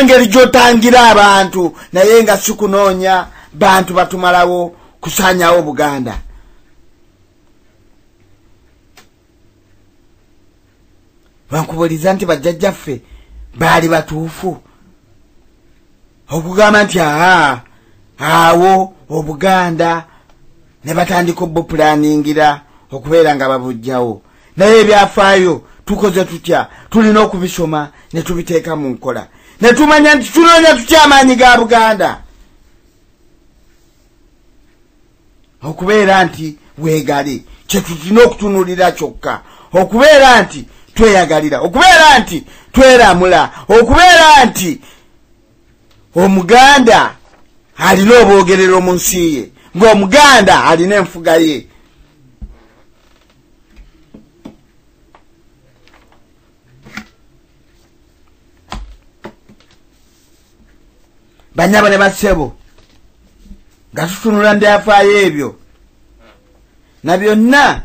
engeri gyotangira abantu naye nga sikunoonya bantu batumalawo kusaanyawo Buganda. Bankubiriza nti bajjajjaffe baali batuufu okugamba nti awo Obuganda ne batandika obupulaningira okubeera nga babujjawo, naye ebyafaayo tukoze tutya? Tulina okubisoma ne tubiteeka mu nkola, ne tumanya nti tunoonya tutya amaanyi ga Buganda okubeera nti weegali, kye tulina okutunuulira kyokka, okubeera nti tweyagalira, okubeera nti tweramula, okubeera nti Omuganda alina obwogerero mu nsi ye, ng'Omuganda alina enfuga ye. Banyabo ne bassebo nga tutunula byafaayo ebyo na byonna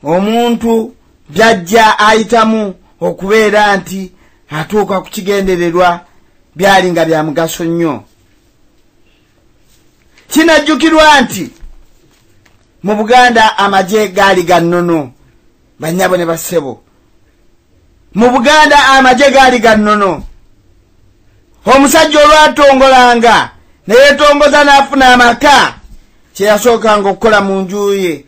omuntu byajja ayitamu okubeera nti atuuka ku kigendererwa byali nga bya mugaso nnyo. Kinajjukirwa nti mu Buganda amagye gaali ga nnono. Banyabo ne bassebo, mu Buganda amagye gaali ga nnono. Omusajja olwatongolanga ne yeetongoza n'afuna amaka, kye yasookanga okukola mu nju ye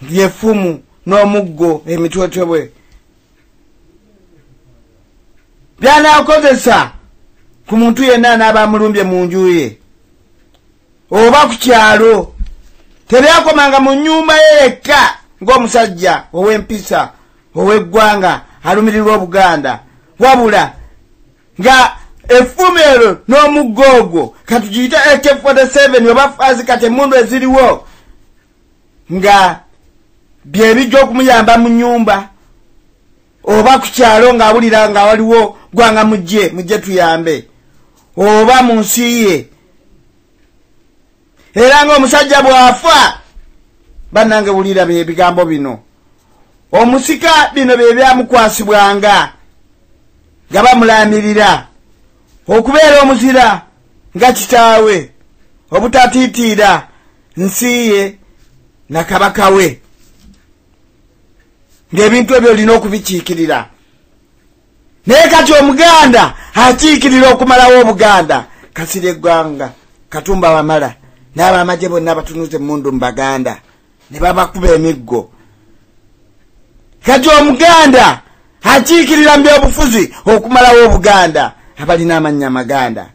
ly'effumu n'omuggo emitwetwe by'anaakozesa ku muntu yenna anaaba amulumbye mu nju ye oba ku kyalo. Tebyakomanga mu nnyumba ye yekka ng'omusajja ow'empisa ow'eggwanga alumirirwa Obuganda, wabula nga effumu ero n'omuggo ogwo katugiyite AK-47 oba faazi kati emmundu eziriwo nga byebijja okumuyamba mu nnyumba oba ku kyalo ng'awulira nga waliwo gwanga mujje tuyambe, oba mu nsi ye. Era ng'omusajja bw'afa, bannange wulira ebigambo bino, omusika bino bye byamukwasibwanga nga bamulaamirira okubeera omuzira nga kitaawe, obutatiitiira nsi ye na kabaka we, ng'ebintu ebyo olina okubikiikirira. Naye kati Omuganda akiikirira okumalawo Obuganda, Kasirye Gwanga, Katumba Wamala n'abamagye bonna abatunuza emmundu mu Baganda ne babakuba emiggo. Kati Omuganda akiikirira mu byobufuzi okumalawo Obuganda abalina amannya Amaganda.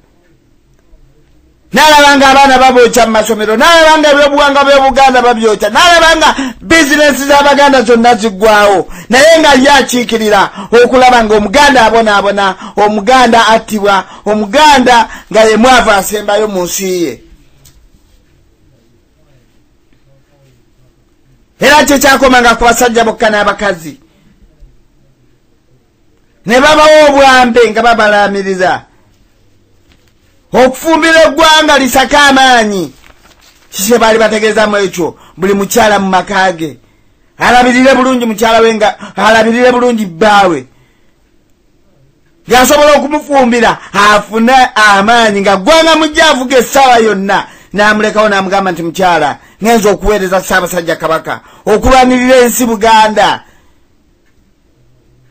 N'alabanga abaana babookya mu masomero, n'alabanga ebyobuwangwa by'Obuganda babyokya, n'alabanga bizinesi z'Abaganda zonna ziggwawo, naye nga yakiikirira okulaba ng'Omuganda abonaabona, Omuganda attibwa, Omuganda nga ye mwavu asembayo mu nsi ye. Era kye kyakomanga ku basajja bokka n'abakazi, ne babawo obwambe nga babalaamiriza okufumbira eggwanga lisaka amaanyi. Kiki baali bategeezamu ekyo? Buli mukyala mu maka ge alabirire bulungi mukyala we, nga alabirire bulungi bbaawe, ng'asobola okumufumbira afune amaanyi, nga ggwanga mujja avuga essaawa yonna, n'amulekawo n'amugamba nti mukyala, ngenza okuweereza Ssaabasajja Kabaka okulwanirira ensi Buganda,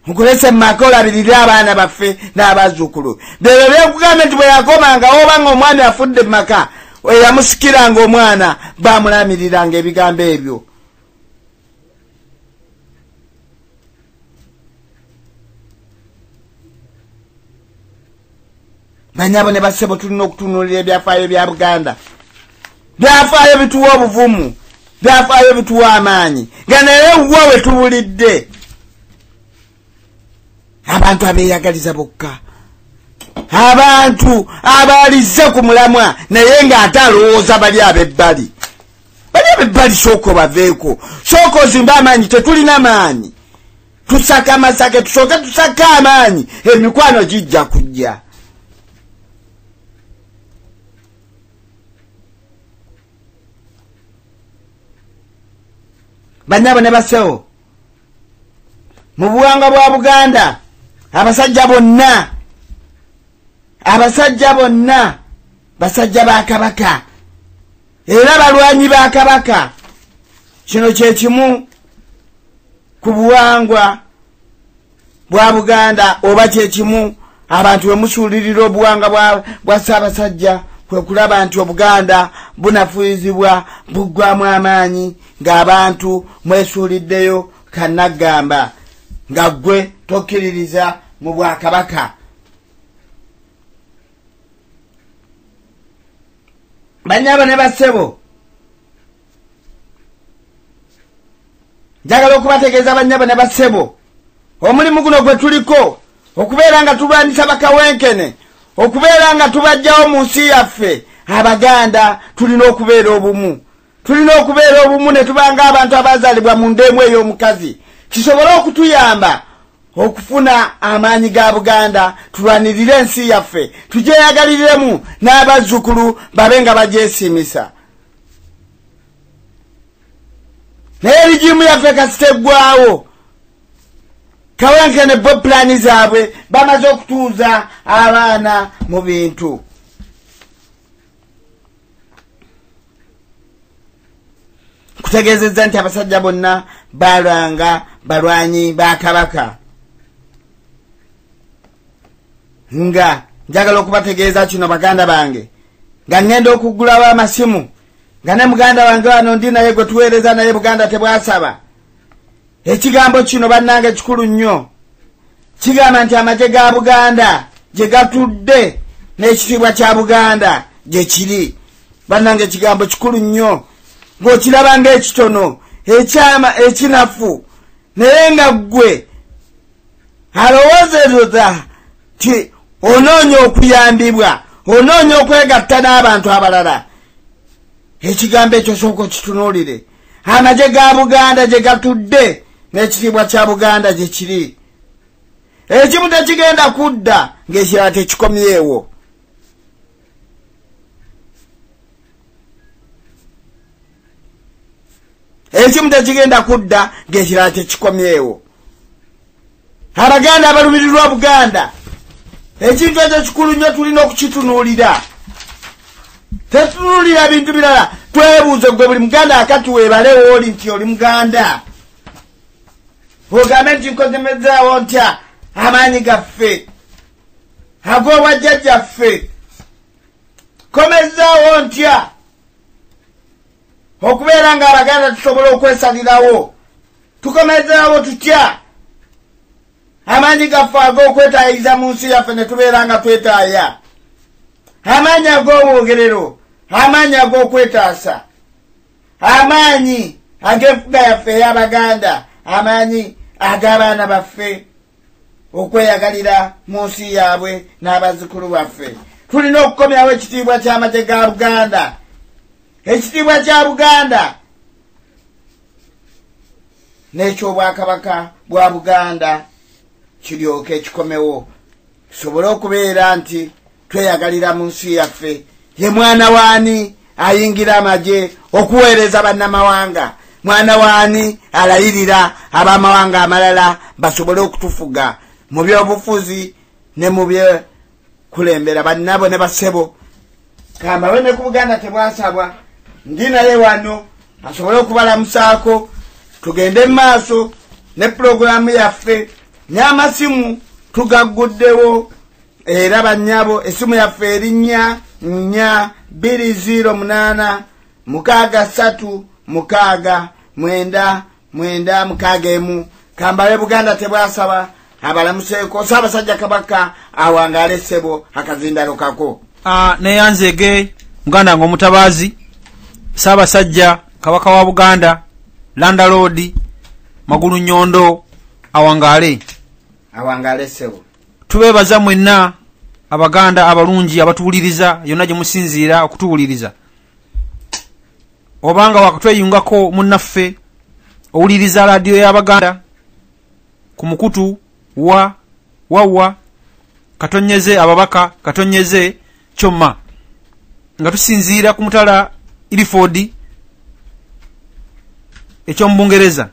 nkulese mu maka olabirire abaana baffe n'abazzukulu. Bebyo byekugamba nti bwe yakomanga oba ng'omwami afudde mu maka, eyamusikiranga omwana baamulamiriranga ebigambo ebyo. Banyabo ne bassebo, tulina okutunuulira ebyafaayo bya Buganda. Byafaayo bituwa obuvumu, byafaayo bituwa amaanyi, nga naye wa we tubulidde abantu abeeyagaliza bokka, abantu abalize ku mulamwa naye ng'ate alowooza bali ab'ebbali. Bali ab'ebbali sooka baveeko, sooka ozimba amaanyi. Tetulina maanyi, tusaka masake, tusooke tusaka amaanyi, emikwano gijja kujja. Banyabo ne basewo, mu buwangwa bwa Buganda abasajja bonna basajja ba Kabaka era balwanyi ba Kabaka. Kino kye kimu ku buwangwa bwa Buganda oba kye kimu abantu bwe musuulirira obuwangwa bwa Ssaabasajja kwe kulaba nti Obuganda bunafuizibwa buggwamu amaanyi ng'abantu mwesuuliddeyo kannagamba nga ggwe tokkiririza mu Bwakabaka. Banyabo ne bassebo, njagala okubategeeza banyabo ne bassebo, omulimu guno gwe tuliko okubeera nga tulwanyisa bakawenkene, okubeera nga tubajjawo mu nsi yaffe. Abaganda tulina okubeera obumu, ne tubanga abantu abazaalibwa mu ndeemu ey'omukazi, kisobole okutuyamba okufuna amaanyi ga Buganda, tulwanirire ensi yaffe, tujeyagaliremu n'abazzukulu babe nga bajesimisa. Naye rigimu yaffe kasiteggwawo, kawenkene bo plani zaabwe bamaze okutuuza abaana mu bintu. Kutegeezezza nti abasajja bonna balwanga balwanyi ba Kabaka. Nga njagala okubategeeza kino baganda bange, nga ngenda okugulawo amasimu, nga ne muganda wange wano ndi naye gwe tuweereza naye Buganda tebwasaba. Ekigambo kino bannange kikulu nnyo, kigamba nti amagye ga Buganda gye gatudde n'ekitiibwa kya Buganda gye kiri. Bannange ekigambo kikulu nnyo, ng'okiraba ng'ekitono ekyama ekinafu, naye nga ggwe alowoozeroza ti onoonya okuyambibwa, onoonya okwegatta n'abantu abalala. Ekigambo ekyo sooka okitunuulire, amagye ga Buganda gye gatudde n'ekitiibwa kya Buganda gye kiri. Ekimu tekigenda kudda ng'ekirala tekikomyewo. Ekimu tekigenda kudda ng'ekirala tekikomyewo. Abaganda abalumirirwa Buganda, ekintu ekyo kikulu nnyo, tulina okukitunuulira. Tetunuulira bintu birala, twebuuze gwe buli Muganda akati weebalewo oli nti oli Muganda. Ogambe nti nkozemezaawo ntya amaanyi gaffe ag'obwajjajjaffe, komezaawo ntya okubeera nga Abaganda tusobola okwesalirawo, tukomezaawo tutya amaanyi gaffe ag'okwetaayiza mu nsi yaffe ne tubeera nga twetaaya, amaanyi ag'obwogerero, amaanyi ag'okwetaasa, amaanyi ag'enfuga yaffe ey'Abaganda, amaanyi ag'abaana baffe okweyagalira mu nsi yaabwe n'abazzukulu baffe. Tulina okukomyawo ekitiibwa ky'amagye ga Buganda. Ekitiibwa kya Buganda n'eky'Obwakabaka bwa Buganda kiryoke kikomewo, tusobole okubeera nti tweyagalira mu nsi yaffe. Ye mwana waani ayingira amagye okuweereza bannamawanga? Mwana waani alayirira ab'amawanga amalala basobole okutufuga mu byobufuzi ne mu byekulembera? Bannabo ne bassebo, kambawe ne ku Buganda tebwasabwa, ndi naye wano asobole okubalamusaako, tugende mu maaso ne pulogulaamu yaffe. N'amasimu tugagguddewo, era bannyabo essimu yaffe erinnya 208 636 6 kambawe Buganda tebwasaba, abalamuseeko Ssaabasajja Kabaka awangaale ssebo akazindalo kako. Neyanzege Muganda ng'omutabaazi Ssaabasajja Kabaka wa Buganda, Landlord Magulu Nyondo awangaale ssebo. Tubeebaza mwenna Abaganda abalungi abatuwuliriza yonna gye musinziira okutuwuliriza. Obanga wakatweyungako munnaffe owuliriza laadiyo y'Abaganda ku mukutu wawa katonyeze ababaka katonyeze kyomma nga tusinziira ku mutala Ilford eky'omu Bungereza.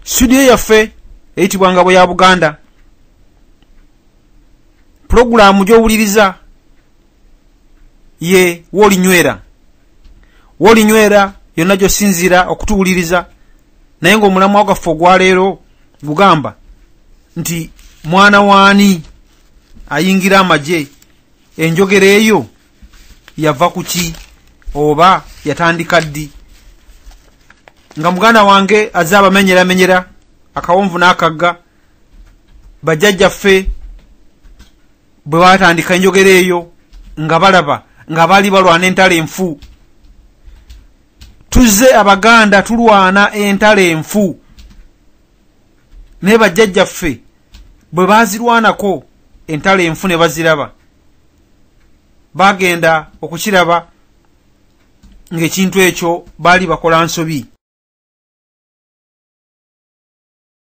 studio yaffe eyitibwa Ngabo ya Buganda. Programu gy'owuliriza ye Wolinywera. Wolinywera yonna gy'osinziira okutuwuliriza, naye ng'omulamwa gwaffe ogwaleero gugamba nti mwana waani ayingira amagye. Enjogera eyo yava ku ki oba yatandika ddi? Nga muganda wange azze abamenyeramenyera akawonvu n'akagga, bajjajjaffe bwe batandika enjogera eyo nga balaba nga baali balwana entalo enfu. Tuzze Abaganda tulwana entalo enfu, naye bajjajjaffe bwe bazirwanako entalo enfu ne baziraba, bagenda okukiraba ng'ekintu ekyo baali bakola nsobi.